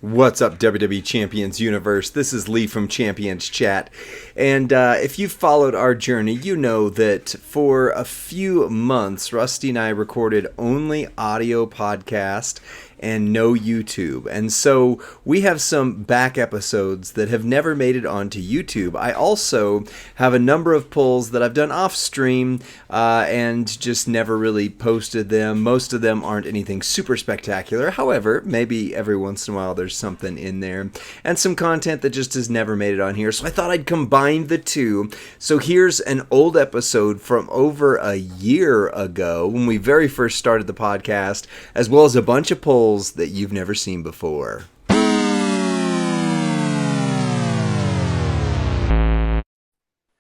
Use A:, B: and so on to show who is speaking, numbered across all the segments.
A: What's up, WWE Champions Universe? This is Lee from Champions Chat. And if you've followed our journey, you know that for a few months, Rusty and I recorded only audio podcast and no YouTube. And so we have some back episodes that have never made it onto YouTube. I also have a number of pulls that I've done off stream and just never really posted them. Most of them aren't anything super spectacular. However, maybe every once in a while there's something in there. And some content that just has never made it on here. So I thought I'd combine the two. So here's an old episode from over a year ago when we very first started the podcast, as well as a bunch of pulls that you've never seen before.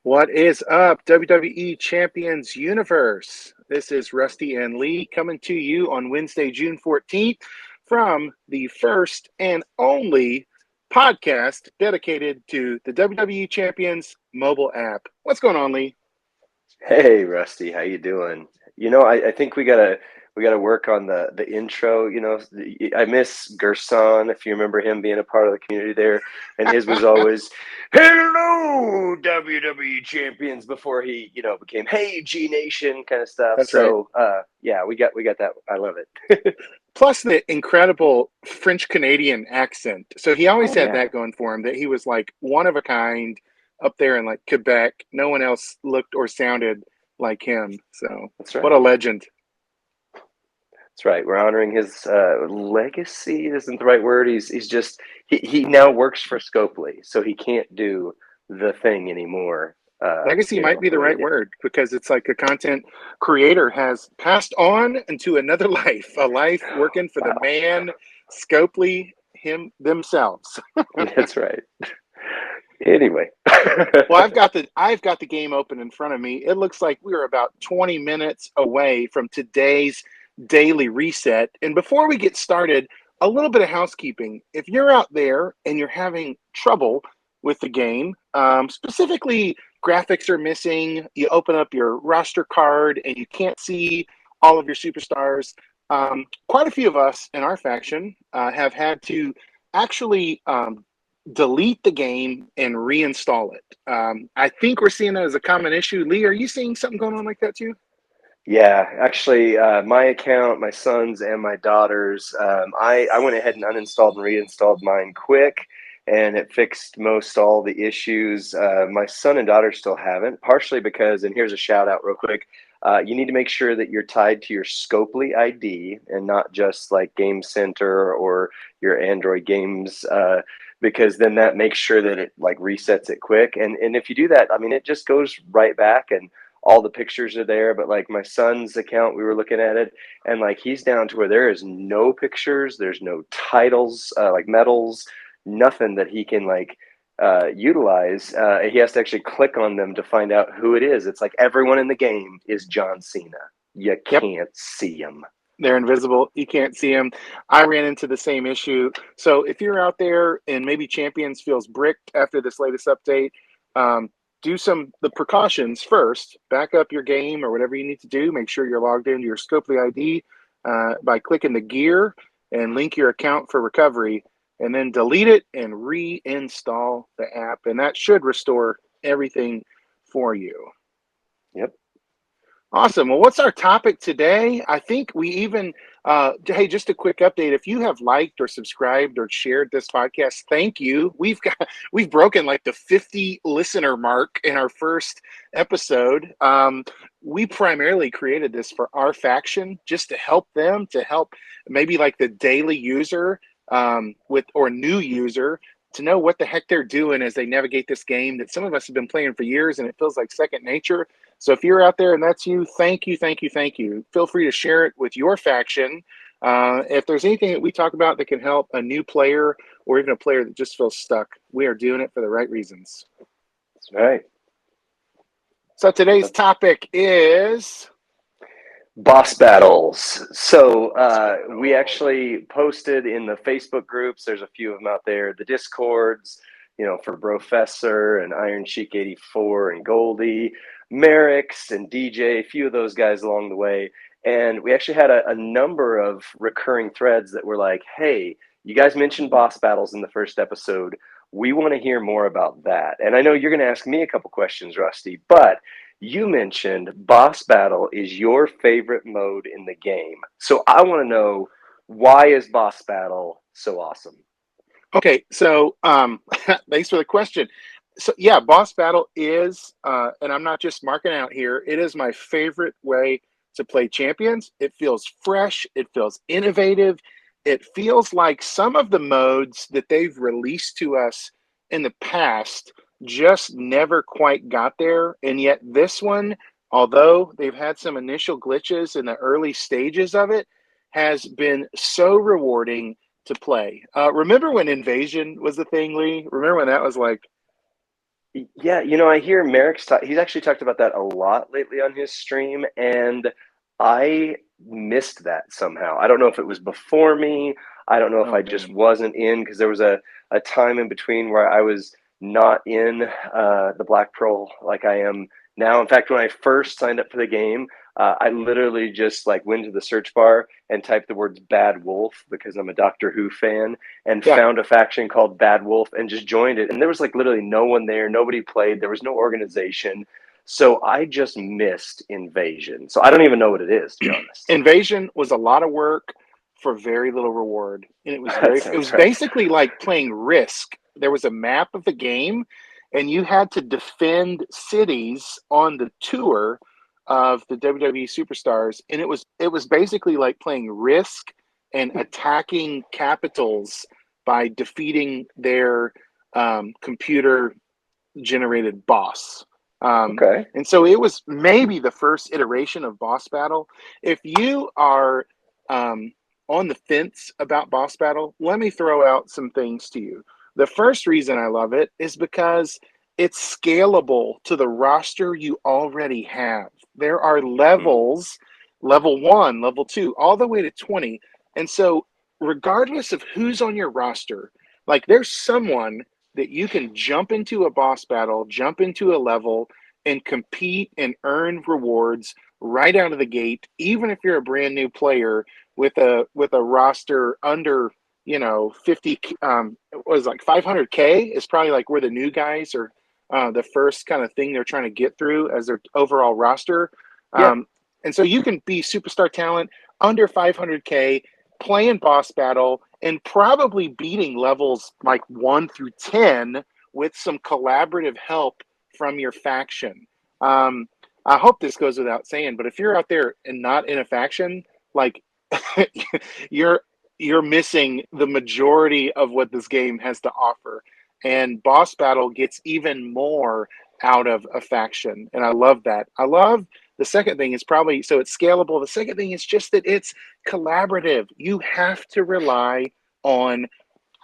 B: What is up, WWE Champions Universe? This is Rusty and Lee coming to you on Wednesday, June 14th from the first and only podcast dedicated to the WWE Champions mobile app. What's going on, Lee?
C: Hey, Rusty, how you doing? I think we gotta work on the intro. I miss Gerson, if you remember him being a part of the community there, and his was always "Hello, WWE Champions" before he became "Hey, G Nation" kind of stuff.
B: That's
C: so right. Yeah, we got that. I love it.
B: Plus the incredible French Canadian accent. So he always had that going for him, that he was like one of a kind up there in like Quebec. No one else looked or sounded like him. So
C: that's right.
B: What a legend.
C: That's right. We're honoring his legacy. Isn't the right word. He now works for Scopely, so he can't do the thing anymore.
B: Legacy might be the right word, because it's like a content creator has passed on into another life, a life working for the man Scopely themselves.
C: That's right. Anyway.
B: Well, I've got the game open in front of me. It looks like we are about 20 minutes away from today's daily reset. And before we get started, a little bit of housekeeping. If you're out there and you're having trouble with the game, specifically graphics are missing, you open up your roster card and you can't see all of your superstars, quite a few of us in our faction have had to actually delete the game and reinstall it. I think we're seeing that as a common issue. Lee, are you seeing something going on like that too?
C: Yeah, actually, my account, my son's and my daughter's, I went ahead and uninstalled and reinstalled mine quick, and it fixed most all the issues. My son and daughter still haven't, partially because, and here's a shout out real quick, you need to make sure that you're tied to your Scopely ID and not just like Game Center or your Android games, because then that makes sure that it like resets it quick. And if you do that, I mean, it just goes right back and all the pictures are there. But like my son's account, we were looking at it, and like he's down to where there is no pictures, there's no titles, like medals, nothing that he can like utilize. He has to actually click on them to find out who it is. It's like everyone in the game is John Cena. You can't see him.
B: They're invisible. You can't see them. I ran into the same issue. So if you're out there and maybe Champions feels bricked after this latest update, do the precautions first. Back up your game or whatever you need to do. Make sure you're logged into your Scopely ID by clicking the gear and link your account for recovery, and then delete it and reinstall the app. And that should restore everything for you.
C: Yep.
B: Awesome. Well, what's our topic today? I think we even, hey, just a quick update. If you have liked or subscribed or shared this podcast, thank you. We've broken like the 50 listener mark in our first episode. We primarily created this for our faction, just to help them, to help maybe like the daily user or new user to know what the heck they're doing as they navigate this game that some of us have been playing for years and it feels like second nature. So if you're out there and that's you, thank you, thank you, thank you. Feel free to share it with your faction. If there's anything that we talk about that can help a new player or even a player that just feels stuck, we are doing it for the right reasons.
C: That's right.
B: So today's topic is
C: boss battles. So we actually posted in the Facebook groups. There's a few of them out there. The Discords, for Brofessor and Iron Sheik 84 and Goldie, Merrick's and DJ, a few of those guys along the way. And we actually had a number of recurring threads that were like, hey, You guys mentioned boss battles in the first episode. We want to hear more about that. And I know you're going to ask me a couple questions, Rusty, but you mentioned boss battle is your favorite mode in the game. So I want to know, why is boss battle so awesome?
B: Okay, so thanks for the question. So yeah, boss battle is, and I'm not just marking out here, it is my favorite way to play champions. It feels fresh, it feels innovative, it feels like some of the modes that they've released to us in the past just never quite got there. And yet this one, although they've had some initial glitches in the early stages of it, has been so rewarding to play. Remember when Invasion was the thing, Lee? Remember when that was like,
C: Yeah, I hear Merrick's he's actually talked about that a lot lately on his stream, and I missed that somehow. I don't know if it was before me. I don't know if
B: oh
C: I just
B: man,
C: wasn't in, because there was a time in between where I was not in the Black Pearl like I am now. In fact, when I first signed up for the game, I literally just like went to the search bar and typed the words Bad Wolf, because I'm a Doctor Who fan, and
B: yeah.
C: found a faction called Bad Wolf and just joined it. And there was like literally no one there. Nobody played. There was no organization. So I just missed Invasion. So I don't even know what it is, to be honest.
B: Invasion was a lot of work for very little reward, and it was
C: That
B: it
C: sounds
B: was
C: right.
B: basically like playing Risk. There was a map of the game, and you had to defend cities on the tour of the WWE superstars, and it was basically like playing Risk and attacking capitals by defeating their computer generated boss.
C: Okay.
B: And so it was maybe the first iteration of boss battle. If you are on the fence about boss battle, let me throw out some things to you. The first reason I love it is because it's scalable to the roster you already have. There are
C: Mm.
B: levels, level 1, level 2, all the way to 20. And so regardless of who's on your roster, like there's someone that you can jump into a boss battle, jump into a level, and compete and earn rewards right out of the gate, even if you're a brand new player with a roster under 50 was like 500K is probably like where the new guys are, the first kind of thing they're trying to get through as their overall roster.
C: Yeah.
B: And so you can be superstar talent under 500K, playing boss battle, and probably beating levels like 1 through 10 with some collaborative help from your faction. Um, I hope this goes without saying, but if you're out there and not in a faction, like you're you're missing the majority of what this game has to offer. And boss battle gets even more out of a faction, and I love that. I love the second thing is probably so it's scalable. The second thing is just that it's collaborative. You have to rely on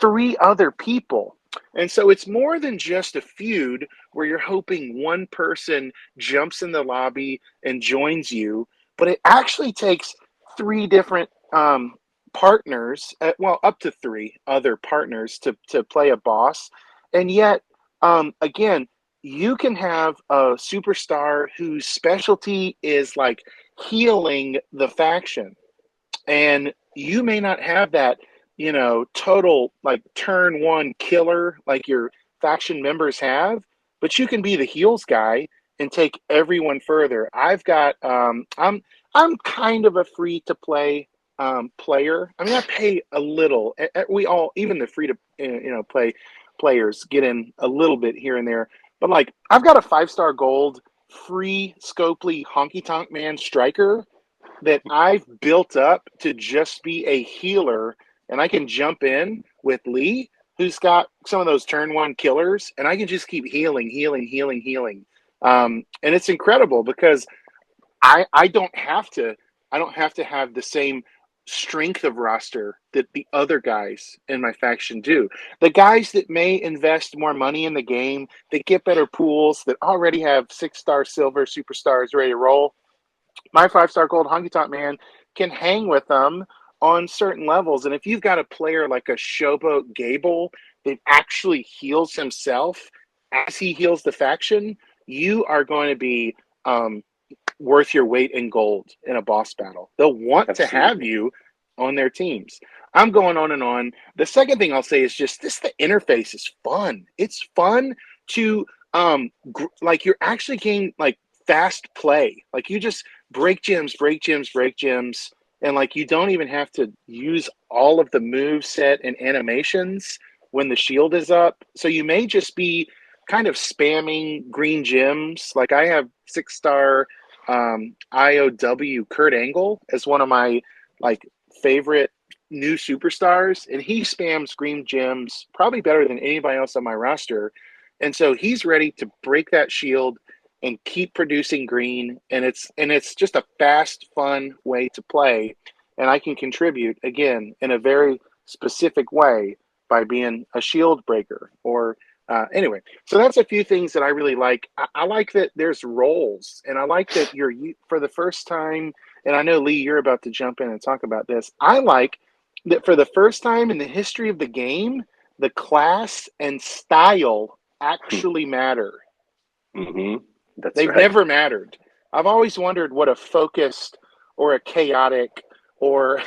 B: 3 other people. And so it's more than just a feud where you're hoping one person jumps in the lobby and joins you, but it actually takes 3 different partners, well, up to 3 other partners to play a boss. And yet, again, you can have a superstar whose specialty is like healing the faction, and you may not have that total like turn 1 killer like your faction members have, but you can be the heals guy and take everyone further. I've got I'm kind of a free to play player. I mean, I pay a little. We all, even the free to play players, get in a little bit here and there, but like I've got a 5-star gold free Scopely honky tonk man striker that I've built up to just be a healer, and I can jump in with Lee, who's got some of those turn 1 killers, and I can just keep healing, healing, healing, healing. And it's incredible because I don't have to have the same strength of roster that the other guys in my faction do. The guys that may invest more money in the game, that get better pools, that already have 6-star silver superstars ready to roll, my 5-star gold honky tonk man can hang with them on certain levels. And if you've got a player like a Showboat Gable that actually heals himself as he heals the faction, you are going to be worth your weight in gold in a boss battle. They'll want to have
C: Absolutely.
B: you on their teams. I'm going on and on. The second thing I'll say is just this: the interface is fun. It's fun to like you're actually getting like fast play. Like you just break gems, break gems, break gems, and like you don't even have to use all of the move set and animations when the shield is up. So you may just be kind of spamming green gems. Like I have 6-star IOW Kurt Angle as one of my like favorite new superstars, and he spams green gems probably better than anybody else on my roster. And so he's ready to break that shield and keep producing green, and it's just a fast, fun way to play. And I can contribute again in a very specific way by being a shield breaker or anyway. So that's a few things that I really like. I like that there's roles, and I like that you're for the first time. And I know Lee, you're about to jump in and talk about this. I like that for the first time in the history of the game, the class and style actually matter.
C: Mm-hmm. That's
B: They've
C: right.
B: never mattered. I've always wondered what a focused or a chaotic or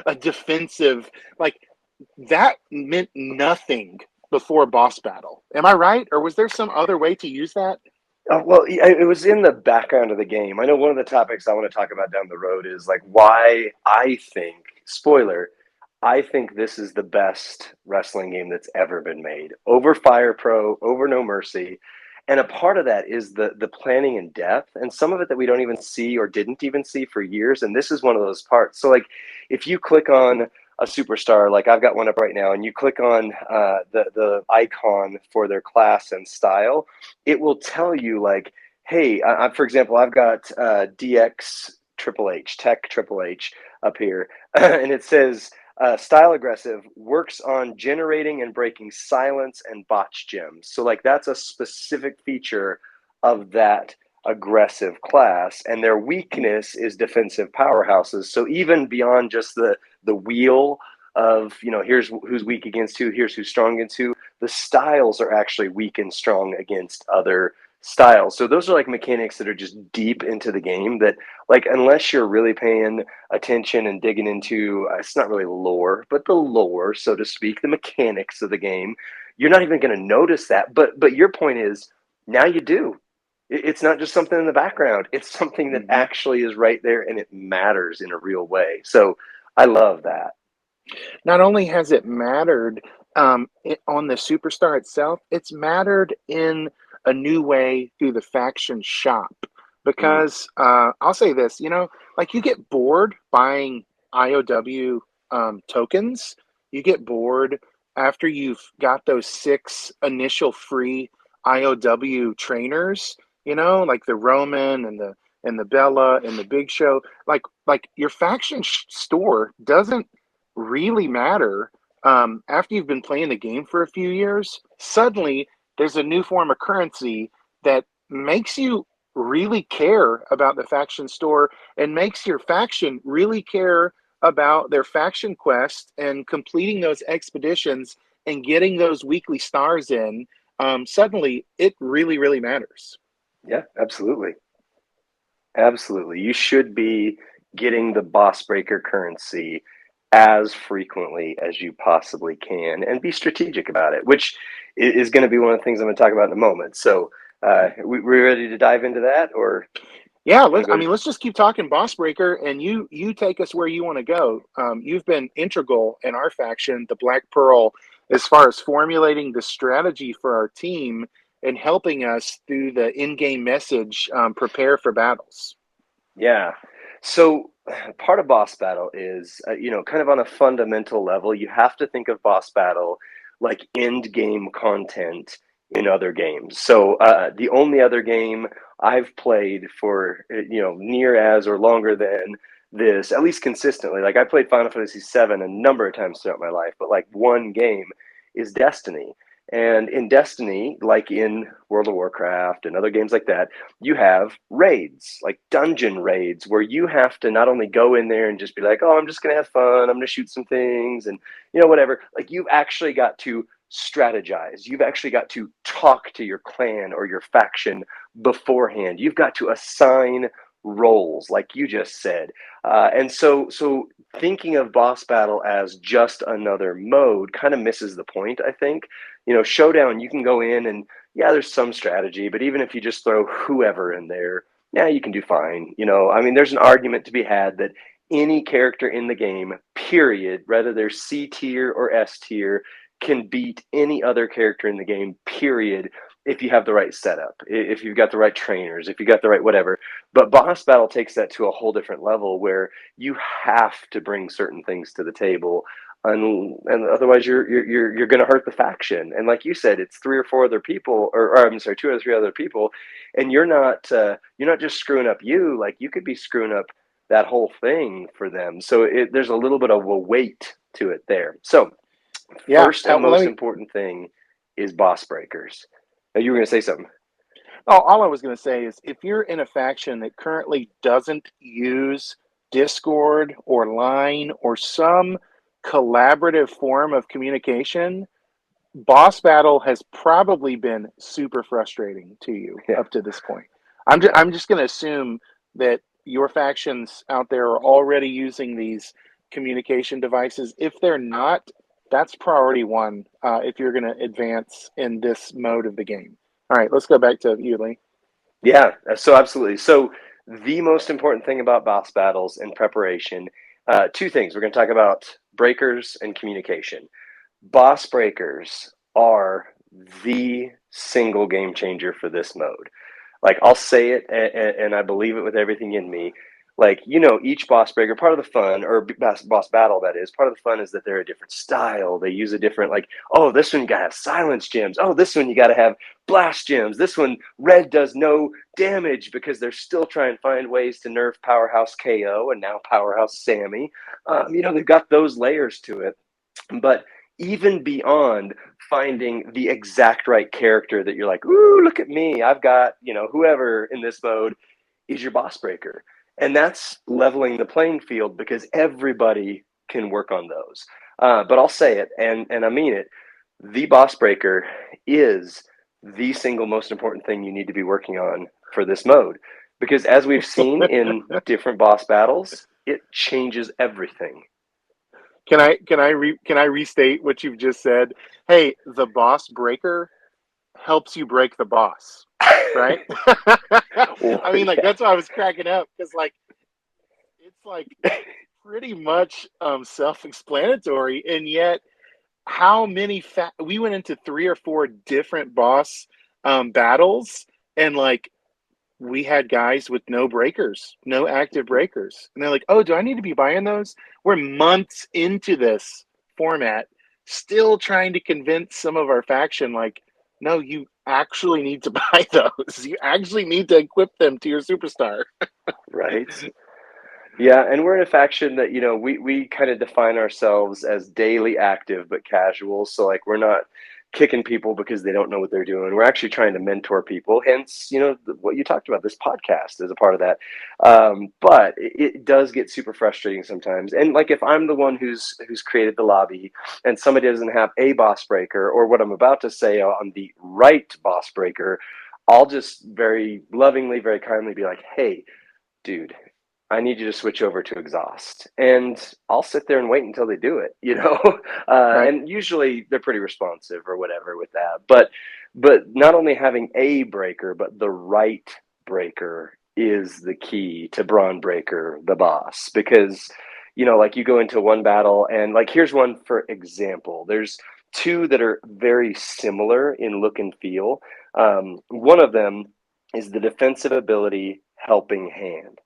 B: a defensive, like that meant nothing before boss battle. Am I right? Or was there some other way to use that?
C: Well, it was in the background of the game. I know one of the topics I want to talk about down the road is like why I think, spoiler, I think this is the best wrestling game that's ever been made. Over Fire Pro, over No Mercy. And a part of that is the planning in depth, and some of it that we don't even see or didn't even see for years. And this is one of those parts. So like if you click on a superstar, like I've got one up right now, and you click on the icon for their class and style, it will tell you like, hey, for example, I've got DX Triple H, Tech Triple H up here, and it says style aggressive, works on generating and breaking silence and botch gems. So like that's a specific feature of that aggressive class, and their weakness is defensive powerhouses. So even beyond just the wheel of, you know, here's who's weak against who, here's who's strong against who, the styles are actually weak and strong against other styles. So those are like mechanics that are just deep into the game that like unless you're really paying attention and digging into it's not really lore, but the lore, so to speak, the mechanics of the game, you're not even going to notice that. But your point is now you do. It's not just something in the background. It's something that actually is right there and it matters in a real way. So I love that.
B: Not only has it mattered on the superstar itself, it's mattered in a new way through the faction shop. Because I'll say this, you know, like you get bored buying IOW tokens. You get bored after you've got those 6 initial free IOW trainers, you know, like the Roman and the Bella and the Big Show. Like your faction store doesn't really matter after you've been playing the game for a few years. Suddenly there's a new form of currency that makes you really care about the faction store and makes your faction really care about their faction quest and completing those expeditions and getting those weekly stars in. Suddenly it really, really matters.
C: Yeah, absolutely. Absolutely. You should be getting the boss breaker currency as frequently as you possibly can and be strategic about it, which is going to be one of the things I'm going to talk about in a moment. So, we ready to dive into that, or?
B: Yeah, let's just keep talking boss breaker, and you take us where you want to go. You've been integral in our faction, the Black Pearl, as far as formulating the strategy for our team and helping us through the in-game message prepare for battles.
C: Yeah. So part of boss battle is, you know, kind of on a fundamental level, you have to think of boss battle like end game content in other games. So the only other game I've played for, you know, near as or longer than this, at least consistently, like I played Final Fantasy VII a number of times throughout my life, but like one game is Destiny. And in Destiny, like in World of Warcraft and other games like that, you have raids, like dungeon raids, where you have to not only go in there and just be like, oh, I'm just going to have fun, I'm going to shoot some things and, you know, whatever. Like you've actually got to strategize. You've actually got to talk to your clan or your faction beforehand. You've got to assign roles, like you just said. And so thinking of boss battle as just another mode kind of misses the point, I think. Showdown, you can go in and yeah, there's some strategy, but even if you just throw whoever in there, yeah, you can do fine. I mean, there's an argument to be had that any character in the game, period, whether they're C tier or S tier, can beat any other character in the game, period, if you have the right setup, if you've got the right trainers, if you got the right whatever. But boss battle takes that to a whole different level where you have to bring certain things to the table, and otherwise you're going to hurt the faction. And like you said, it's three or four other people, or I'm sorry, two or three other people, and you're not just screwing up you. Like you could be screwing up that whole thing for them. So there's a little bit of a weight to it there. So
B: Yeah.
C: first and most important thing is boss breakers. Now, you were going to say something.
B: Oh, all I was going to say is if you're in a faction that currently doesn't use Discord or Line or some collaborative form of communication, boss battle has probably been super frustrating to you up to this point. I'm just going to assume that your factions out there are already using these communication devices. If they're not, that's priority one if you're going to advance in this mode of the game. All right, let's go back to you, Lee.
C: Yeah, so absolutely. So the most important thing about boss battles and preparation, two things. We're going to talk about breakers and communication. Boss breakers are the single game changer for this mode. Like I'll say it, and I believe it with everything in me. Like, each boss breaker, part of the fun, or boss battle, that is, part of the fun is that they're a different style. They use a different, like, oh, this one you got to have silence gems. Oh, this one you got to have blast gems. This one, red does no damage because they're still trying to find ways to nerf Powerhouse KO and now Powerhouse Sammy. They've got those layers to it. But even beyond finding the exact right character that you're like, ooh, look at me, I've got, whoever in this mode is your boss breaker. And that's leveling the playing field because everybody can work on those. But I'll say it, and I mean it, the boss breaker is the single most important thing you need to be working on for this mode. Because as we've seen in different boss battles, it changes everything.
B: Can I restate what you've just said? Hey, the boss breaker helps you break the boss, right? I mean, like that's why I was cracking up because it's like pretty much self-explanatory, and yet how many we went into 3 or 4 different boss battles, and like we had guys with no breakers, no active breakers. And they're like, oh, do I need to be buying those? We're months into this format, still trying to convince some of our faction, like, no, you actually need to buy those. You actually need to equip them to your superstar.
C: Right. Yeah, and we're in a faction that, we kind of define ourselves as daily active but casual. So like we're not kicking people because they don't know what they're doing. We're actually trying to mentor people. Hence, what you talked about, this podcast is a part of that. But it does get super frustrating sometimes. And like if I'm the one who's created the lobby and somebody doesn't have a boss breaker or what I'm about to say on the right boss breaker, I'll just very lovingly, very kindly be like, hey, dude, I need you to switch over to exhaust. And I'll sit there and wait until they do it,
B: Right.
C: And usually they're pretty responsive or whatever with that. But not only having a breaker, but the right breaker is the key to Braun Breaker, the boss. Because, like you go into one battle and like, here's one for example. There's two that are very similar in look and feel. One of them is the defensive ability Helping Hand.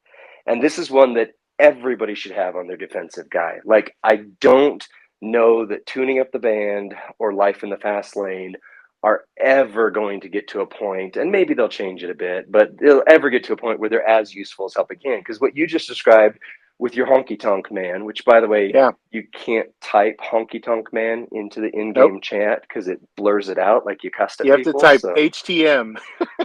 C: And this is one that everybody should have on their defensive guy. Like, I don't know that tuning up the band or life in the fast lane are ever going to get to a point, and maybe they'll change it a bit, but they'll ever get to a point where they're as useful as Helping Hand. Because what you just described with your honky tonk man, which by the way, you can't type honky tonk man into the in-game chat because it blurs it out like you cussed at
B: people. You have to type
C: so.
B: HTM.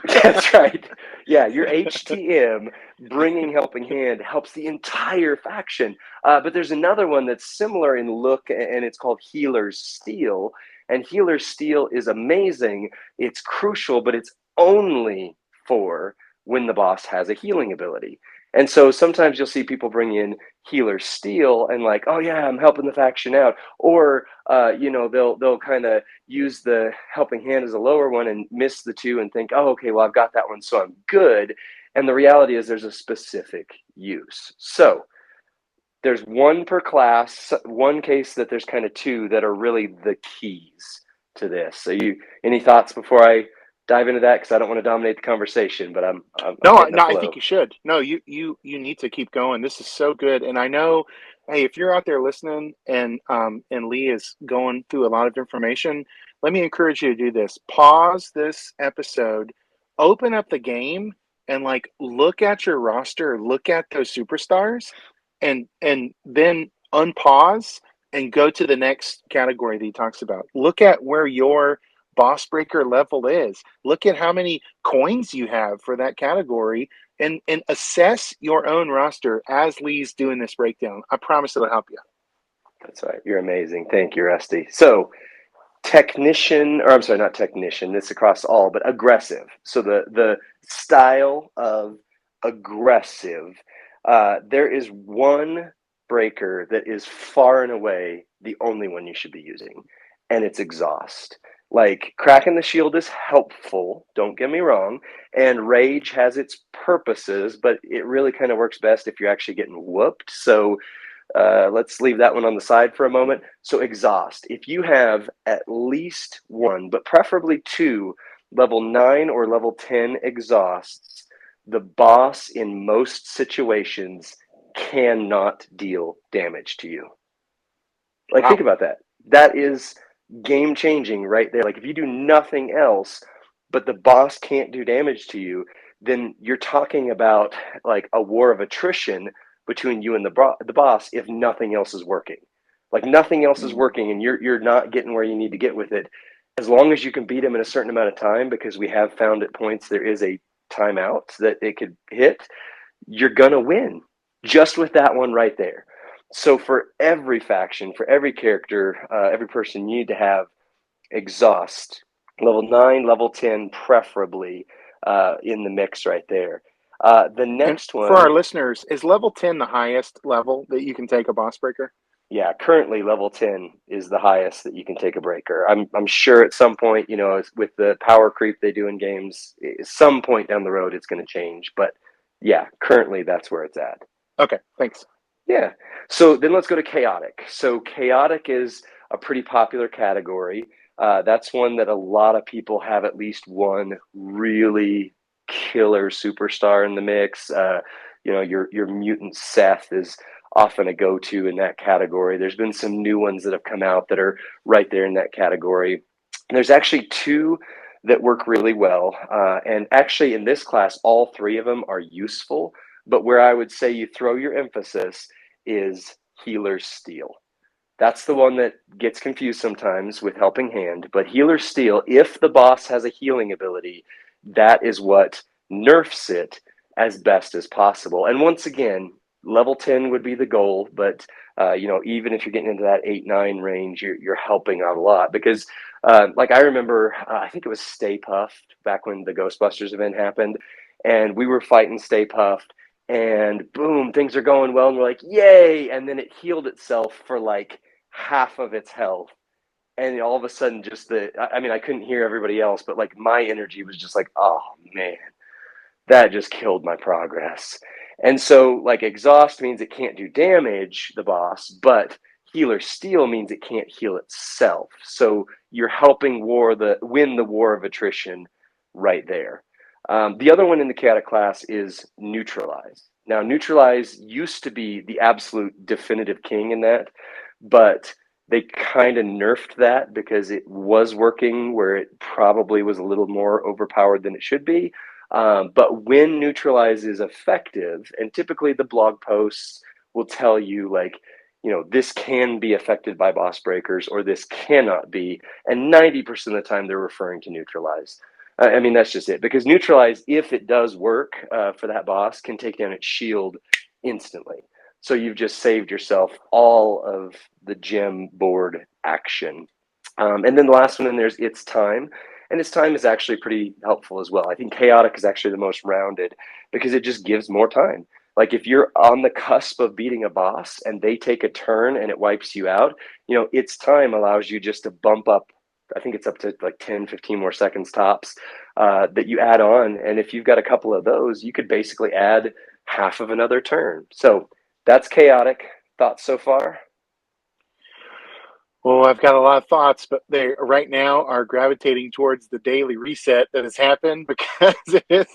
C: That's right. Yeah, your HTM bringing Helping Hand helps the entire faction. But there's another one that's similar in look, and it's called Healer's Steel. And Healer's Steel is amazing. It's crucial, but it's only for when the boss has a healing ability. And so sometimes you'll see people bring in healer steel and like, oh yeah, I'm helping the faction out. Or, they'll kind of use the helping hand as a lower one and miss the two and think, oh, okay, well, I've got that one, so I'm good. And the reality is there's a specific use. So there's one per class, one case that there's kind of two that are really the keys to this. So any thoughts before I dive into that? Because I don't want to dominate the conversation, but I'm
B: No,
C: getting a
B: I
C: flow.
B: think you should. No, you need to keep going. This is so good. And I know, hey, if you're out there listening and Lee is going through a lot of information, let me encourage you to do this. Pause this episode, open up the game, and like look at your roster, look at those superstars, and then unpause and go to the next category that he talks about. Look at where your boss breaker level is. Look at how many coins you have for that category, and assess your own roster as Lee's doing this breakdown. I promise it'll help you.
C: That's right. You're amazing. Thank you, Rusty. So technician, or I'm sorry, not technician, this across all, but aggressive. So the style of aggressive, there is one breaker that is far and away the only one you should be using, and it's exhaust. Like, cracking the shield is helpful, don't get me wrong, and rage has its purposes, but it really kind of works best if you're actually getting whooped. So let's leave that one on the side for a moment. So exhaust, if you have at least one, but preferably two, level 9 or level 10 exhausts, the boss in most situations cannot deal damage to you. Like,
B: Wow.
C: think about that. That is game changing right there. Like, if you do nothing else, but the boss can't do damage to you, then you're talking about like a war of attrition between you and the boss if nothing else is working. Like, nothing else is working and you're not getting where you need to get with it. As long as you can beat him in a certain amount of time, because we have found at points there is a timeout that it could hit, you're gonna win just with that one right there. So for every faction, for every character, every person, you need to have exhaust, level 9, level 10, preferably in the mix right there. The
B: And
C: next
B: for our
C: one,
B: listeners, is level 10 the highest level that you can take a boss breaker?
C: yeah, currently level 10 is the highest that you can take a breaker. I'm sure at some point, with the power creep they do in games, at some point down the road it's going to change. But yeah, currently that's where it's at.
B: Okay, thanks.
C: Yeah. So then let's go to chaotic. So chaotic is a pretty popular category. That's one that a lot of people have at least one really killer superstar in the mix. Your mutant Seth is often a go-to in that category. There's been some new ones that have come out that are right there in that category. And there's actually two that work really well. And actually in this class, all three of them are useful. But where I would say you throw your emphasis is healer steel. That's the one that gets confused sometimes with helping hand. But healer steel, if the boss has a healing ability, that is what nerfs it as best as possible. And once again, level 10 would be the goal, but even if you're getting into that 8-9 range, you're helping out a lot. Because like, I remember, I think it was Stay Puffed back when the Ghostbusters event happened, and we were fighting Stay Puffed, and boom, things are going well, and we're like, yay! And then it healed itself for like half of its health. And all of a sudden, I couldn't hear everybody else, but like my energy was just like, oh man, that just killed my progress. And so, like, exhaust means it can't do damage, the boss, but healer steel means it can't heal itself. So you're helping win the war of attrition right there. The other one in the chaotic class is neutralize. Now, neutralize used to be the absolute definitive king in that, but they kind of nerfed that because it was working where it probably was a little more overpowered than it should be. But when neutralize is effective, and typically the blog posts will tell you, like, this can be affected by boss breakers or this cannot be. And 90% of the time they're referring to neutralize. That's just it. Because neutralize, if it does work for that boss, can take down its shield instantly. So you've just saved yourself all of the gem board action. And then the last one in there is its time. And its time is actually pretty helpful as well. I think chaotic is actually the most rounded because it just gives more time. Like if you're on the cusp of beating a boss and they take a turn and it wipes you out, its time allows you just to bump up. I think it's up to like 10, 15 more seconds tops that you add on. And if you've got a couple of those, you could basically add half of another turn. So that's chaotic. Thoughts so far?
B: Well, I've got a lot of thoughts, but they right now are gravitating towards the daily reset that has happened because it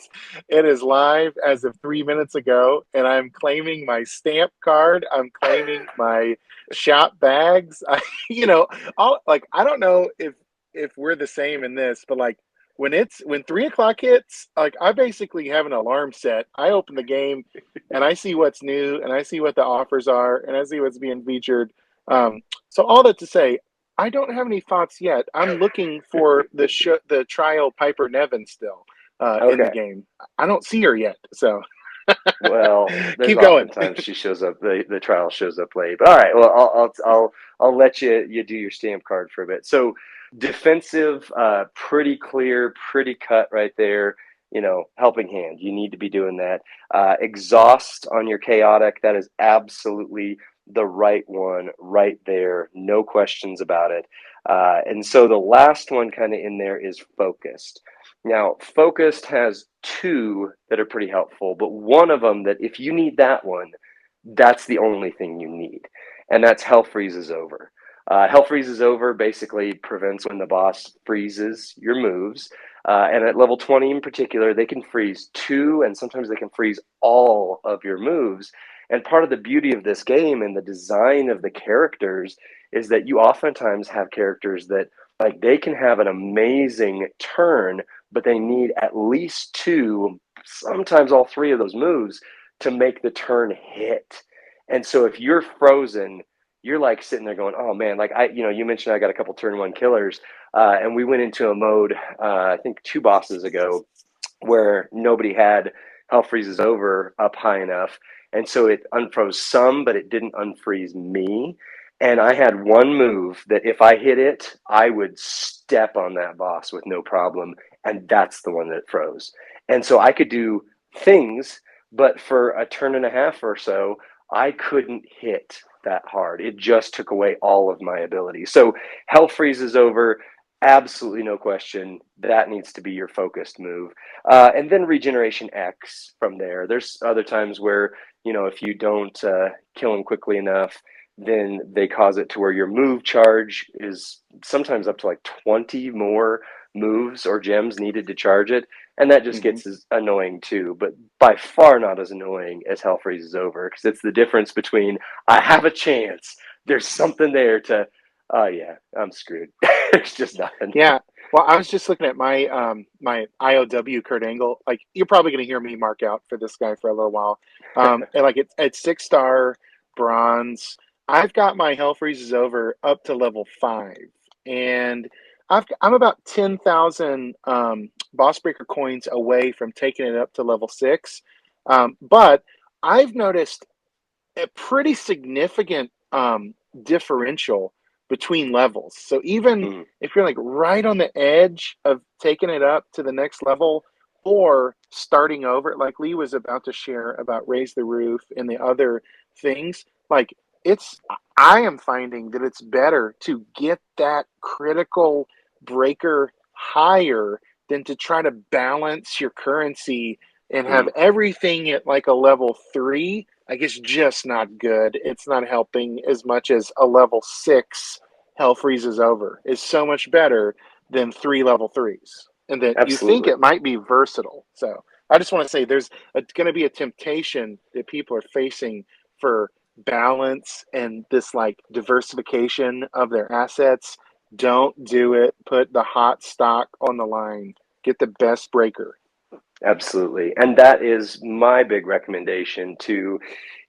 B: is live as of 3 minutes ago, and I'm claiming my stamp card. I'm claiming my shop bags. I don't know if we're the same in this, but like when 3 o'clock hits, like I basically have an alarm set. I open the game and I see what's new and I see what the offers are and I see what's being featured. So all that to say, I don't have any thoughts yet. I'm looking for the trial Piper Nevin still in the
C: Okay.
B: game. I don't see her yet, so
C: Well, there's
B: keep going.
C: oftentimes she shows up. The trial shows up late. But all right. Well, I'll let you do your stamp card for a bit. So defensive, pretty clear, pretty cut right there. Helping hand. You need to be doing that. Exhaust on your chaotic. That is absolutely the right one right there. No questions about it. And so the last one kind of in there is focused. Now, focused has two that are pretty helpful, but one of them that if you need that one, that's the only thing you need, and that's hell freezes over. Hell freezes over basically prevents when the boss freezes your moves, and at level 20 in particular, they can freeze two, and sometimes they can freeze all of your moves. And part of the beauty of this game and the design of the characters is that you oftentimes have characters that like they can have an amazing turn, but they need at least two, sometimes all three of those moves to make the turn hit. And so if you're frozen, you're like sitting there going, oh man, like you mentioned I got a couple turn one killers, and we went into a mode, I think 2 bosses ago, where nobody had hell freezes over up high enough. And so it unfroze some, but it didn't unfreeze me. And I had one move that if I hit it, I would step on that boss with no problem. And that's the one that froze. And so I could do things, but for a turn and a half or so, I couldn't hit that hard. It just took away all of my ability. So hell freezes over, absolutely no question. That needs to be your focused move. And then regeneration X from there. There's other times where, if you don't kill them quickly enough, then they cause it to where your move charge is sometimes up to like 20 more moves or gems needed to charge it. And that just gets as annoying too, but by far not as annoying as hell freezes over, because it's the difference between I have a chance, there's something there to, oh yeah, I'm screwed. There's just nothing.
B: Yeah. Well, I was just looking at my IOW Kurt Angle. Like you're probably going to hear me mark out for this guy for a little while. And like it's 6-star bronze. I've got my Hell Freezes Over up to level 5, and I'm about 10,000 Boss Breaker coins away from taking it up to level 6. But I've noticed a pretty significant differential between levels. So even if you're like right on the edge of taking it up to the next level or starting over, like Lee was about to share about Raise the Roof and the other things, like I am finding that it's better to get that critical breaker higher than to try to balance your currency and have everything at like a level 3. I guess just not good. It's not helping as much as a level 6 Hell Freezes Over is so much better than 3 level 3s. And that you think it might be versatile. So I just want to say there's going to be a temptation that people are facing for balance and this like diversification of their assets. Don't do it. Put the hot stock on the line. Get the best breaker.
C: Absolutely. And that is my big recommendation to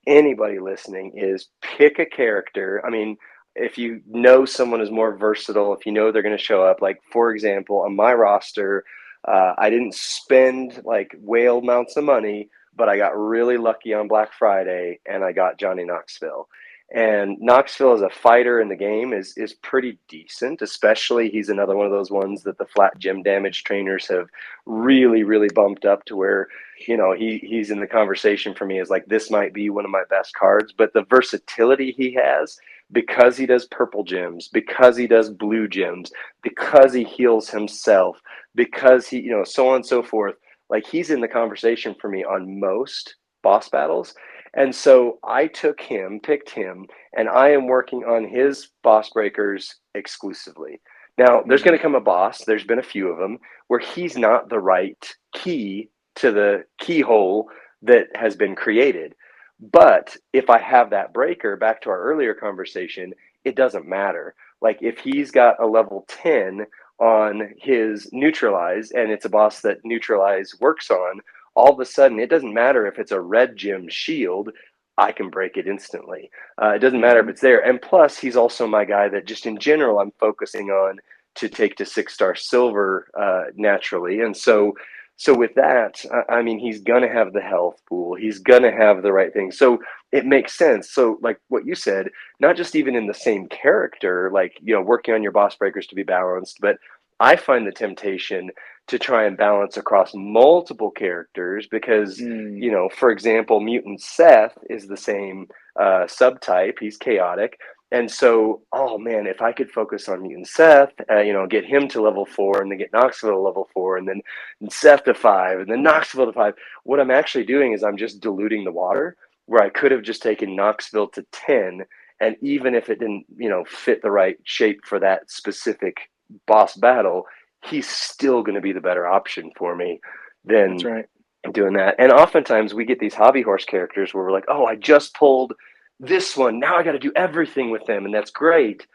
C: anybody listening is pick a character. I mean, if you know someone is more versatile, if you know they're going to show up, like for example, on my roster, I didn't spend like whale amounts of money, but I got really lucky on Black Friday and I got Johnny Knoxville. And Knoxville as a fighter in the game is pretty decent, especially he's another one of those ones that the flat gym damage trainers have really, really bumped up to where, he's in the conversation for me as like, this might be one of my best cards. But the versatility he has, because he does purple gyms, because he does blue gyms, because he heals himself, because he, so on and so forth, like he's in the conversation for me on most boss battles. And so I picked him, and I am working on his boss breakers exclusively. Now, there's going to come a boss, there's been a few of them, where he's not the right key to the keyhole that has been created. But if I have that breaker, back to our earlier conversation, it doesn't matter. Like if he's got a level 10 on his neutralize, and it's a boss that neutralize works on, all of a sudden, it doesn't matter if it's a red gem shield, I can break it instantly. It doesn't matter if it's there. And plus, he's also my guy that just in general, I'm focusing on to take to 6-star silver naturally. And so with that, I mean, he's going to have the health pool. He's going to have the right thing. So it makes sense. So like what you said, not just even in the same character, like, working on your boss breakers to be balanced, but I find the temptation to try and balance across multiple characters because, for example, Mutant Seth is the same subtype. He's chaotic. And so, oh man, if I could focus on Mutant Seth, get him to level 4 and then get Knoxville to level 4 and then Seth to 5 and then Knoxville to 5, what I'm actually doing is I'm just diluting the water where I could have just taken Knoxville to 10. And even if it didn't, fit the right shape for that specific boss battle, he's still going to be the better option for me than
B: That's right.
C: doing that. And oftentimes we get these hobby horse characters where we're like, oh, I just pulled this one. Now I got to do everything with them. And that's great.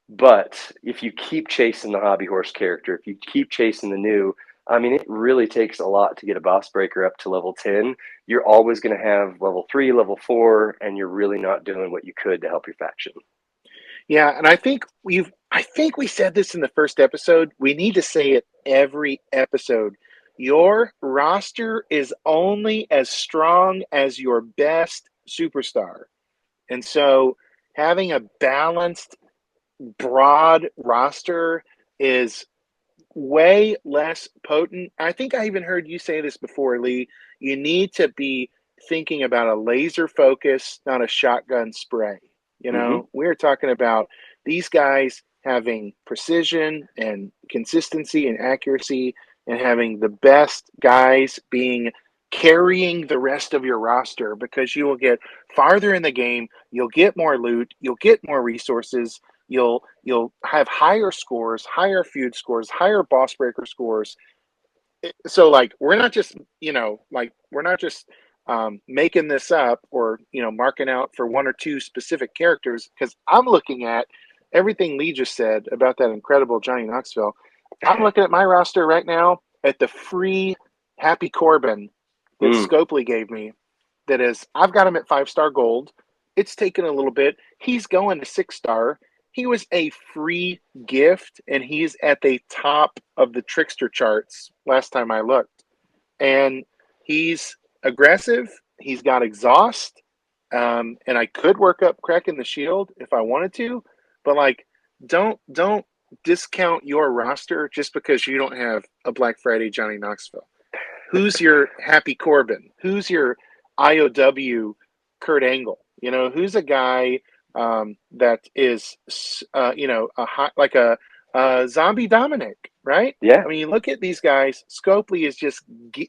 C: But if you keep chasing the hobby horse character, if you keep chasing the new, I mean, it really takes a lot to get a boss breaker up to level 10. You're always going to have level 3, level 4, and you're really not doing what you could to help your faction.
B: Yeah, and I think we said this in the first episode. We need to say it every episode. Your roster is only as strong as your best superstar. And so having a balanced, broad roster is way less potent. I think I even heard you say this before, Lee. You need to be thinking about a laser focus, not a shotgun spray. We're talking about these guys having precision and consistency and accuracy and having the best guys carrying the rest of your roster, because you will get farther in the game, you'll get more loot, you'll get more resources, you'll have higher scores, higher feud scores, higher boss breaker scores. So like we're not just making this up or marking out for one or two specific characters, because I'm looking at everything Lee just said about that incredible Johnny Knoxville. I'm looking at my roster right now at the free Happy Corbin that Scopely gave me. That is, I've got him at 5-star gold. It's taken a little bit. He's going to 6-star. He was a free gift, and he's at the top of the trickster charts last time I looked. And he's aggressive. He's got exhaust. And I could work up cracking the shield if I wanted to, but like, don't discount your roster just because you don't have a Black Friday Johnny Knoxville. Who's your Happy Corbin? Who's your IOW Kurt Angle? Who's a guy that is, like a zombie Dominic, right?
C: Yeah.
B: I mean, you look at these guys. Scopely is just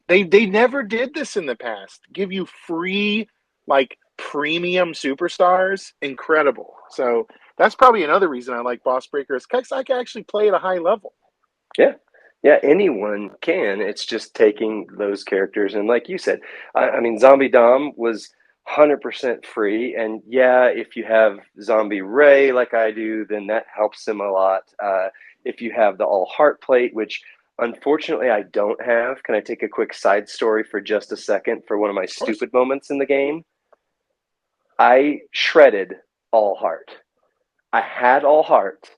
B: they never did this in the past. Give you free like premium superstars, incredible. So that's probably another reason I like Boss Breakers, because I can actually play at a high level.
C: Yeah, anyone can. It's just taking those characters. And like you said, I mean, Zombie Dom was 100% free. And yeah, if you have Zombie Ray like I do, then that helps him a lot. If you have the All Heart Plate, which unfortunately I don't have, can I take a quick side story for just a second for one of my stupid moments in the game? I shredded All Heart. I had All Heart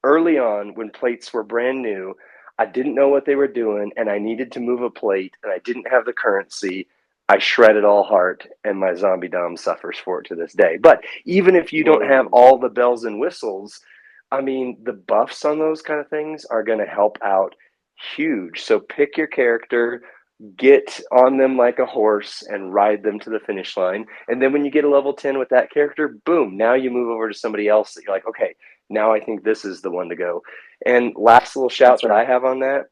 C: early on when plates were brand new. I didn't know what they were doing, and I needed to move a plate, and I didn't have the currency. I shred it all heart, and my zombie dom suffers for it to this day. But even if you don't have all the bells and whistles, I mean, the buffs on those kind of things are going to help out huge. So pick your character, get on them like a horse, and ride them to the finish line. And then when you get a level 10 with that character, boom, now you move over to somebody else that you're like, okay, now I think this is the one to go. And last little shout that I have on that,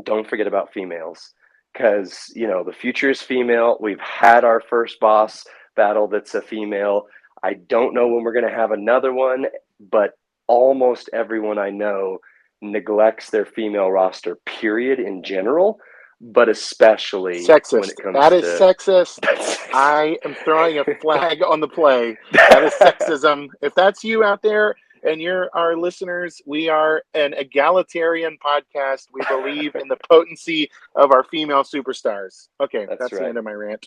C: don't forget about females, because the future is female. We've had our first boss battle that's a female. I don't know when we're going to have another one, but almost everyone I know neglects their female roster, period, in general, but especially
B: sexist.
C: When it comes
B: that
C: to
B: is sexist. I am throwing a flag on the play. That is sexism. If that's you out there and you're our listeners, we are an egalitarian podcast. We believe in the potency of our female superstars. Okay, that's
C: right.
B: The end of my rant.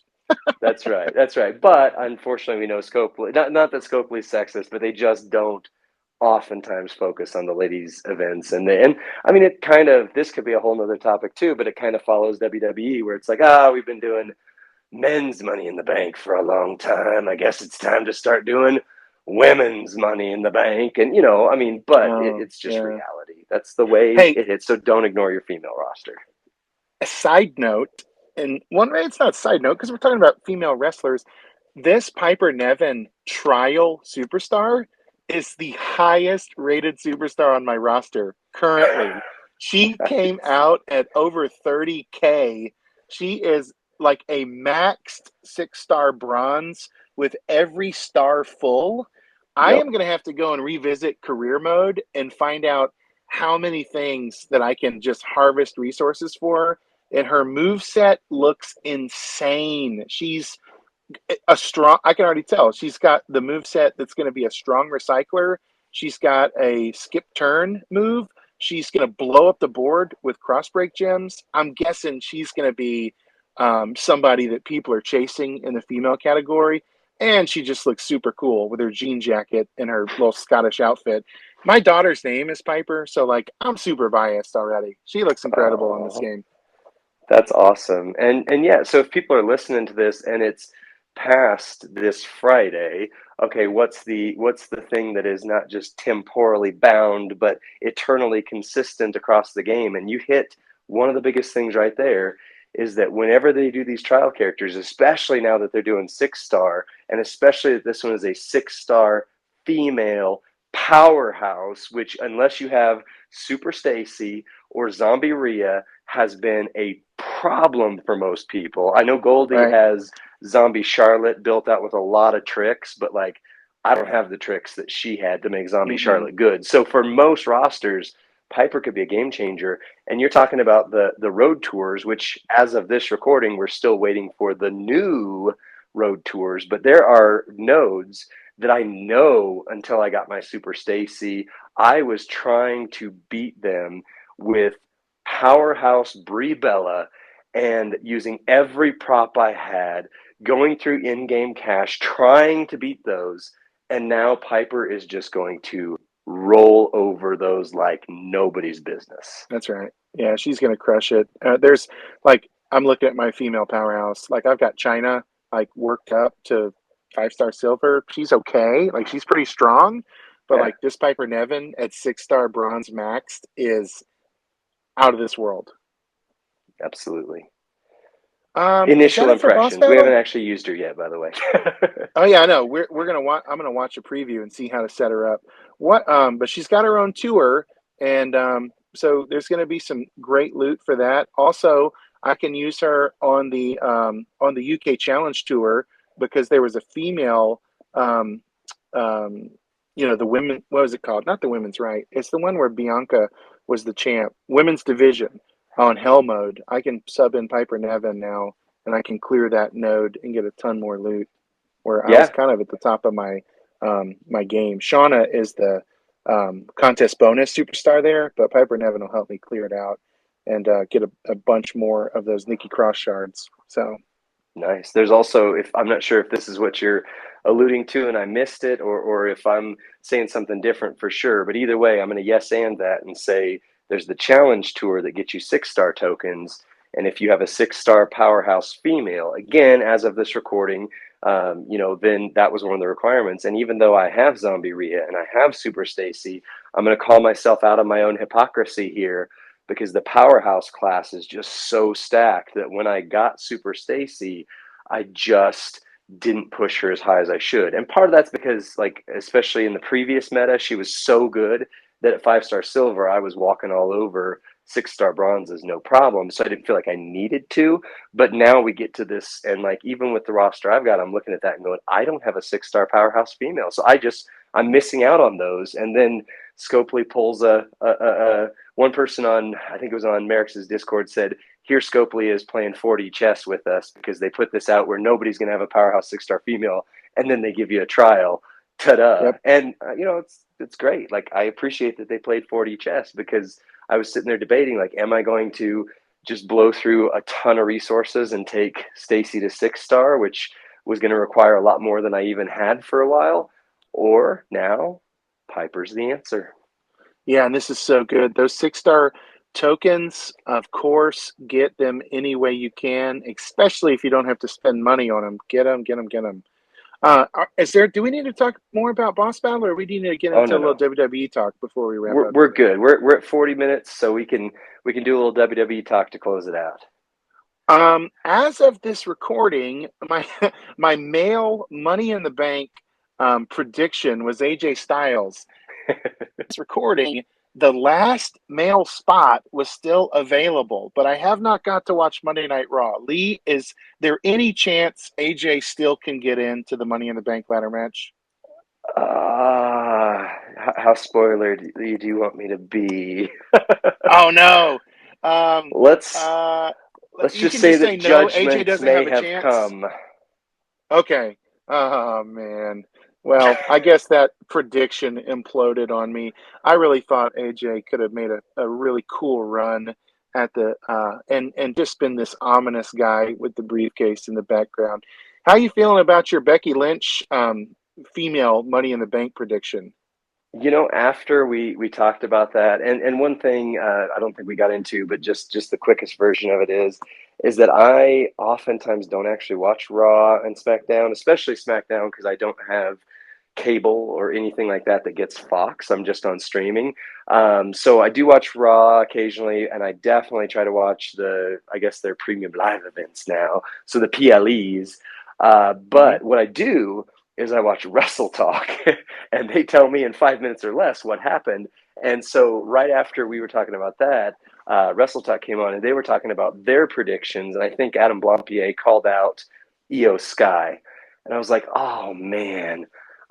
C: That's right. But unfortunately, we know Scopely, not that Scopely's sexist, but they just don't oftentimes focus on the ladies events. And I mean, this could be a whole nother topic too, but it kind of follows WWE, where it's like, we've been doing men's Money in the Bank for a long time. I guess it's time to start doing women's Money in the Bank. And it's just reality. That's the way it hits. So don't ignore your female roster.
B: A side note, and one way it's not a side note because we're talking about female wrestlers. This Piper Niven trial superstar is the highest rated superstar on my roster currently. She came out at over 30K. She is like a maxed 6-star bronze with every star full. I am going to have to go and revisit career mode and find out how many things that I can just harvest resources for. And her moveset looks insane. She's I can already tell she's got the moveset that's going to be a strong recycler. She's got a skip turn move. She's going to blow up the board with cross break gems. I'm guessing she's going to be somebody that people are chasing in the female category. And she just looks super cool with her jean jacket and her little Scottish outfit. My daughter's name is Piper, so I'm super biased already. She looks incredible on this game.
C: That's awesome. And yeah, so if people are listening to this and it's past this Friday, okay, what's the thing that is not just temporally bound but eternally consistent across the game? And you hit one of the biggest things right there, is that whenever they do these trial characters, especially now that they're doing 6-star, and especially that this one is a 6-star female powerhouse, which unless you have Super Stacy or Zombie Rhea, has been a problem for most people. I know Goldie has Zombie Charlotte built out with a lot of tricks, but I don't have the tricks that she had to make Zombie Charlotte good. So for most rosters, Piper could be a game changer. And you're talking about the road tours, which as of this recording, we're still waiting for the new road tours. But there are nodes that I know until I got my Super Stacy, I was trying to beat them with powerhouse Brie Bella and using every prop I had, going through in-game cash, trying to beat those. And now Piper is just going to roll over those like nobody's business.
B: That's right. Yeah, she's going to crush it. There's I'm looking at my female powerhouse. I've got China worked up to 5-star silver. She's okay. She's pretty strong, but this Piper Niven at 6-star bronze maxed is out of this world.
C: Absolutely. Initial impressions. We haven't actually used her yet, by the way.
B: Oh yeah, I know. We're gonna watch. I'm gonna watch a preview and see how to set her up. But she's got her own tour, and so there's gonna be some great loot for that. Also, I can use her on the UK Challenge tour because there was a female. The women. What was it called? Not the women's right. It's the one where Bianca was the champ. Women's division. On hell mode, I can sub in Piper Niven now, and I can clear that node and get a ton more loot. Where I was kind of at the top of my my game. Shauna is the contest bonus superstar there, but Piper Niven will help me clear it out and get a bunch more of those Nikki Cross shards. So
C: nice. There's also, if I'm not sure if this is what you're alluding to and I missed it, or if I'm saying something different for sure, but either way, I'm going to yes and that and say. There's the challenge tour that gets you 6-star tokens. And if you have a 6-star powerhouse female, again, as of this recording, then that was one of the requirements. And even though I have Zombie Rhea and I have Super Stacy, I'm going to call myself out of my own hypocrisy here, because the powerhouse class is just so stacked that when I got Super Stacy, I just didn't push her as high as I should. And part of that's because, like, especially in the previous meta, she was so good that at 5-star silver, I was walking all over 6-star bronzes, no problem. So I didn't feel like I needed to. But now we get to this, and like, even with the roster I've got, I'm looking at that and going, I don't have a 6-star powerhouse female. So I'm missing out on those. And then Scopely pulls one person on, I think it was on Merrick's Discord, said, here Scopely is playing 4D chess with us because they put this out where nobody's going to have a powerhouse 6-star female, and then they give you a trial. Ta-da.
B: Yep.
C: And it's great. Like, I appreciate that they played 4D chess, because I was sitting there debating, like, am I going to just blow through a ton of resources and take Stacy to 6-star, which was going to require a lot more than I even had for a while, or now Piper's the answer.
B: Yeah, and this is so good. Those 6-star tokens, of course, get them any way you can, especially if you don't have to spend money on them. Get them, get them, get them. Do we need to talk more about Boss Battle, or we need to get into a little WWE talk before we wrap up?
C: We're good. We're at 40 minutes, so we can do a little WWE talk to close it out.
B: As of this recording, my male Money in the Bank prediction was AJ Styles. This recording, the last male spot was still available, but I have not got to watch Monday Night Raw. Lee, is there any chance AJ still can get into the Money in the Bank ladder match?
C: How spoiler do you want me to be?
B: Oh no.
C: Let's just say that judgments may have come.
B: Okay. Oh man. Well, I guess that prediction imploded on me. I really thought AJ could have made a really cool run at the and just been this ominous guy with the briefcase in the background. How are you feeling about your Becky Lynch female Money in the Bank prediction?
C: After we talked about that, and one thing I don't think we got into, but just the quickest version of it is that I oftentimes don't actually watch Raw and SmackDown, especially SmackDown, because I don't have cable or anything like that gets Fox. I'm just on streaming. So I do watch Raw occasionally, and I definitely try to watch their premium live events now, so the PLEs. But what I do is I watch Wrestle Talk, and they tell me in 5 minutes or less what happened. And so right after we were talking about that, Wrestle Talk came on, and they were talking about their predictions. And I think Adam Blampier called out Io Sky. And I was like, oh, man,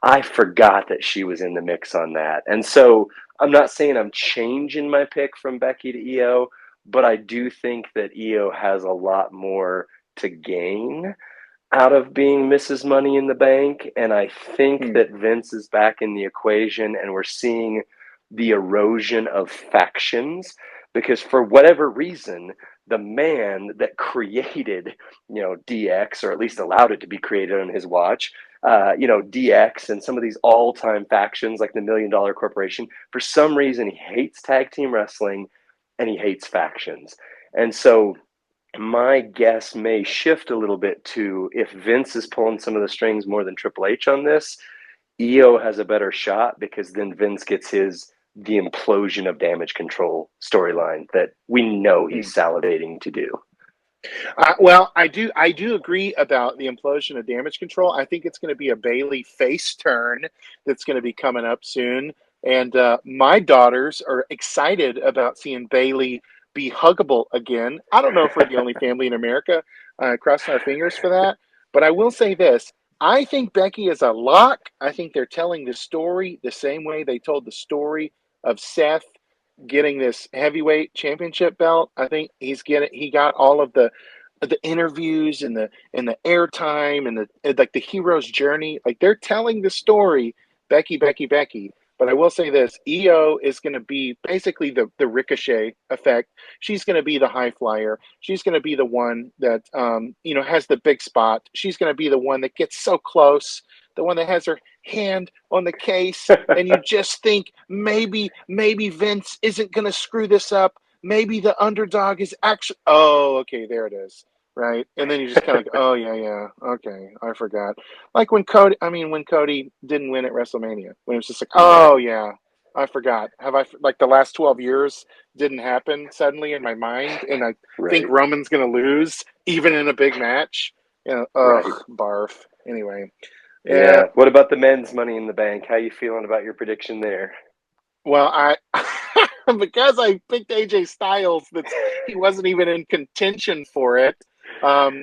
C: I forgot that she was in the mix on that. And so I'm not saying I'm changing my pick from Becky to Io, but I do think that Io has a lot more to gain out of being Mrs. Money in the Bank. And I think that Vince is back in the equation, and we're seeing the erosion of factions, because for whatever reason, the man that created, DX, or at least allowed it to be created on his watch, DX and some of these all-time factions like the $1 Million Corporation, for some reason he hates tag team wrestling and he hates factions. And so my guess may shift a little bit to, if Vince is pulling some of the strings more than Triple H on this, Io has a better shot, because then Vince gets the implosion of Damage Control storyline that we know he's salivating to do.
B: Well, I do agree about the implosion of Damage Control. I think it's going to be a Bayley face turn that's going to be coming up soon. And my daughters are excited about seeing Bayley be huggable again. I don't know if we're the only family in America crossing our fingers for that. But I will say this. I think Becky is a lock. I think they're telling the story the same way they told the story of Seth getting this heavyweight championship belt. I think he got all of the interviews and the airtime and the hero's journey. Like, they're telling the story, Becky. But I will say this, Io is going to be basically the Ricochet effect. She's going to be the high flyer. She's going to be the one that, has the big spot. She's going to be the one that gets so close, the one that has her hand on the case. And you just think maybe Vince isn't going to screw this up. maybe the underdog is actually, oh, okay, there it is. Right. And then you just kind of, oh, yeah, yeah. Okay. I forgot. Like when Cody didn't win at WrestleMania, when it was just like,
C: Right.
B: oh, yeah, I forgot. Like the last 12 years didn't happen suddenly in my mind. And I think
C: Right.
B: Roman's going to lose even in a big match.
C: Right.
B: Barf. Anyway. Yeah.
C: Yeah. What about the men's Money in the Bank? How you feeling about your prediction there?
B: Well, I because I picked AJ Styles, he wasn't even in contention for it. Um,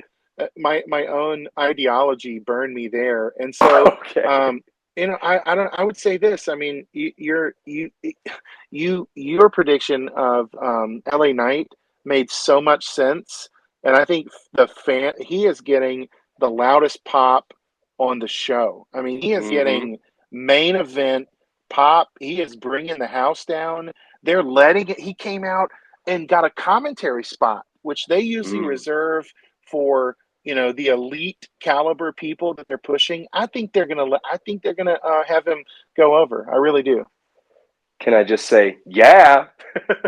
B: my own ideology burned me there, and so
C: Okay.
B: I don't. I would say this. I mean, your prediction of LA Knight made so much sense, and I think he is getting the loudest pop on the show. I mean, he is
C: Mm-hmm.
B: getting main event pop. He is bringing the house down. They're letting it. He came out and got a commentary spot, which they usually
C: Mm.
B: reserve for the elite caliber people that they're pushing. I think they're gonna. I think they're gonna have him go over. I really do.
C: Can I just say, yeah?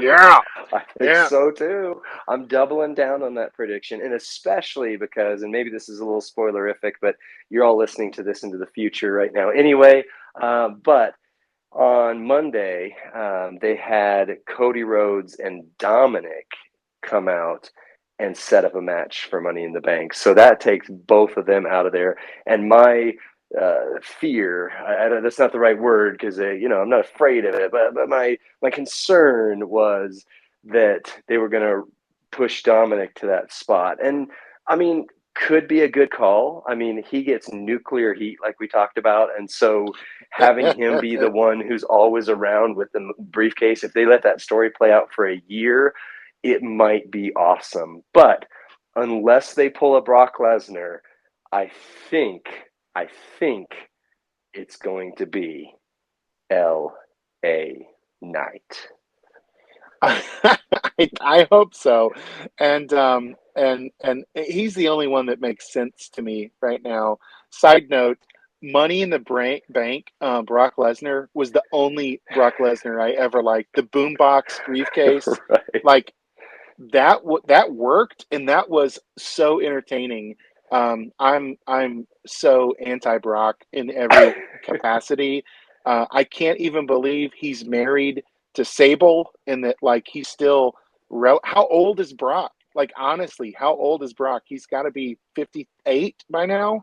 B: Yeah,
C: I think
B: yeah.
C: so too. I'm doubling down on that prediction, and especially because, and maybe this is a little spoilerific, but you're all listening to this into the future right now anyway. But on Monday, they had Cody Rhodes and Dominic come out and set up a match for Money in the Bank. So that takes both of them out of there. And my fear, that's not the right word because I'm not afraid of it, but my concern was that they were going to push Dominic to that spot. And I mean, could be a good call. I mean, he gets nuclear heat like we talked about, and so having him be the one who's always around with the briefcase, if they let that story play out for a year, it might be awesome. But unless they pull a Brock Lesnar, I think I think it's going to be L.A. Knight.
B: I hope so, and he's the only one that makes sense to me right now. Side note: Money in the Bank, Brock Lesnar was the only Brock Lesnar I ever liked. The boombox briefcase,
C: Right.
B: like that worked, and that was so entertaining. I'm so anti Brock in every capacity. I can't even believe he's married to Sable, and that like he's still. How old is Brock? Like honestly, how old is Brock? He's got to be 58 by now.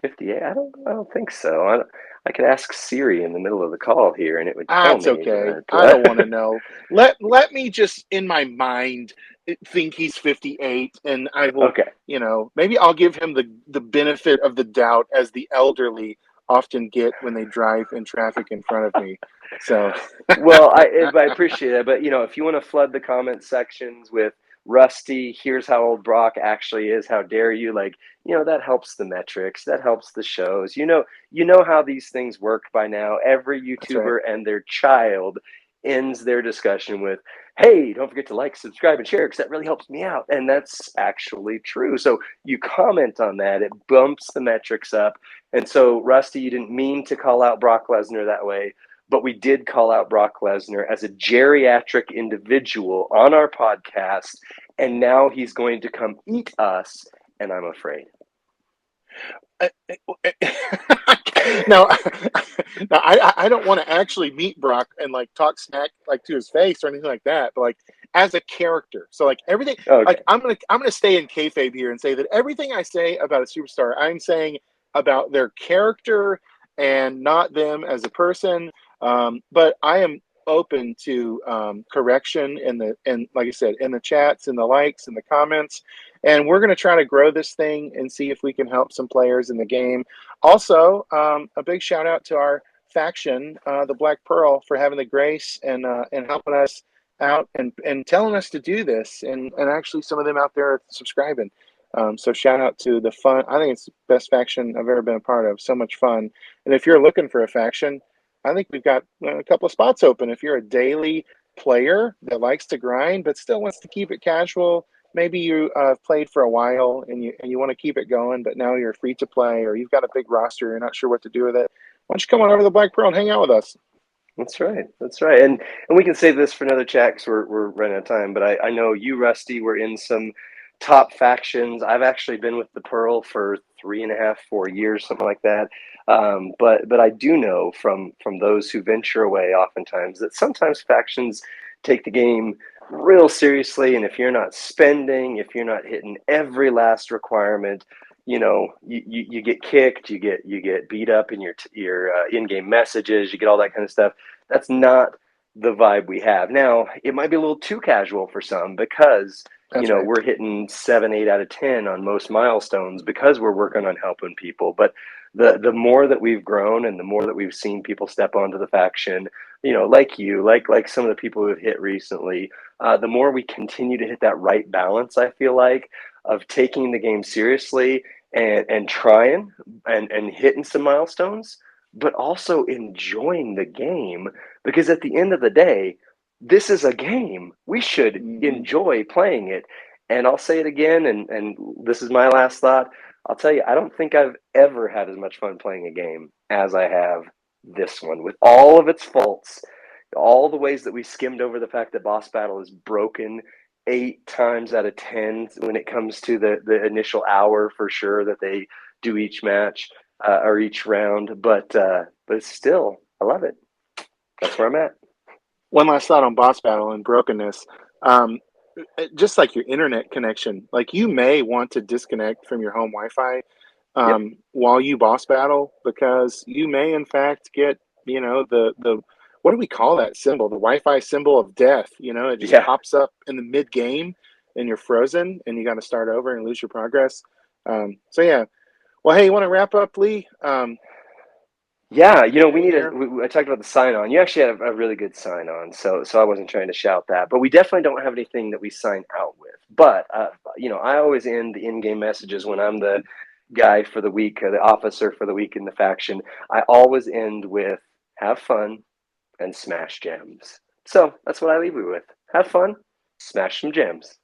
C: 58? I don't think so. I could ask Siri in the middle of the call here, and it would tell
B: It's
C: me.
B: okay.
C: But
B: I don't want to know. Let me just in my mind think he's 58, and I will,
C: okay.
B: maybe I'll give him the benefit of the doubt as the elderly often get when they drive in traffic in front of me. So,
C: Well, I appreciate it, but if you want to flood the comment sections with Rusty, here's how old Brock actually is. How dare you? Like, that helps the metrics. That helps the shows. You know how these things work by now. Every
B: that's right.
C: YouTuber and their child ends their discussion with, "Hey, don't forget to like, subscribe, and share because that really helps me out." And that's actually true. So you comment on that, it bumps the metrics up. And so, Rusty, you didn't mean to call out Brock Lesnar that way, but we did call out Brock Lesnar as a geriatric individual on our podcast, and now he's going to come eat us, and I'm afraid.
B: No, no, I don't want to actually meet Brock and like talk smack like to his face or anything like that, but like as a character. So like everything,
C: Okay.
B: like I'm gonna stay in kayfabe here and say that everything I say about a superstar, I'm saying about their character and not them as a person. But I am open to correction and like I said, in the chats and the likes and the comments, and we're gonna try to grow this thing and see if we can help some players in the game. Also, a big shout out to our faction, the Black Pearl, for having the grace and helping us out and telling us to do this, and actually some of them out there are subscribing. So shout out to the fun. I think it's the best faction I've ever been a part of. So much fun. And if you're looking for a faction, I think we've got a couple of spots open. If you're a daily player that likes to grind but still wants to keep it casual, maybe you played for a while and you want to keep it going, but now you're free to play or you've got a big roster, you're not sure what to do with it. Why don't you come on over to the Black Pearl and hang out with us?
C: That's right. That's right. And we can save this for another chat because we're running out of time. But I know you, Rusty, were in some top factions. I've actually been with the Pearl for 3.5, 4 years, something like that. But I do know from those who venture away, oftentimes, that sometimes factions take the game real seriously, and if you're not spending, if you're not hitting every last requirement, you get kicked, you get beat up in your in-game messages, you get all that kind of stuff. That's not the vibe we have. Now, it might be a little too casual for some because,
B: That's right.
C: we're hitting 7, 8 out of 10 on most milestones because we're working on helping people. But the more that we've grown and the more that we've seen people step onto the faction, like you, like some of the people who have hit recently, the more we continue to hit that right balance, I feel like, of taking the game seriously and trying and hitting some milestones, but also enjoying the game, because at the end of the day, this is a game. We should enjoy playing it. And I'll say it again, and this is my last thought. I'll tell you, I don't think I've ever had as much fun playing a game as I have this one, with all of its faults, all the ways that we skimmed over the fact that Boss Battle is broken 8 times out of 10 when it comes to the initial hour for sure that they do each match or each round. But still, I love it. That's where I'm at.
B: One last thought on boss battle and brokenness. Um, just like your internet connection, like you may want to disconnect from your home Wi-Fi
C: Yep.
B: while you boss battle, because you may in fact get, the what do we call that symbol? The Wi-Fi symbol of death. It just
C: Yeah.
B: pops up in the mid game, and you're frozen, and you got to start over and lose your progress. So yeah. Well, hey, you want to wrap up, Lee?
C: Yeah, we
B: In
C: need
B: here.
C: I talked about the sign on. You actually had a really good sign on, so I wasn't trying to shout that. But we definitely don't have anything that we sign out with. But I always end the in-game messages when I'm the guy for the week, or the officer for the week in the faction. I always end with "Have fun and smash gems." So that's what I leave you with. Have fun, smash some gems.